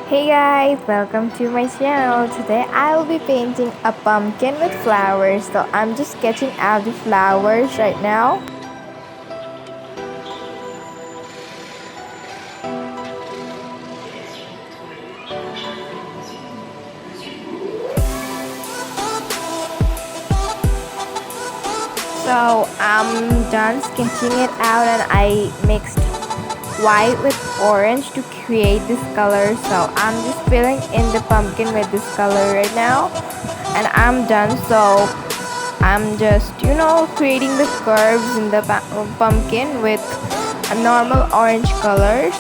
Hey guys, welcome to my channel. Today I will be painting a pumpkin with flowers. So I'm just sketching out the flowers right now. So I'm done sketching it out and I mixed white with orange to create this color. So I'm just filling in the pumpkin with this color right now. And I'm done. So I'm just creating the curves in the pumpkin with a normal orange colors.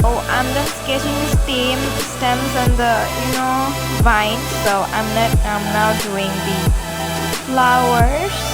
Oh, I'm done sketching the stems and the vines. So I'm now doing the flowers.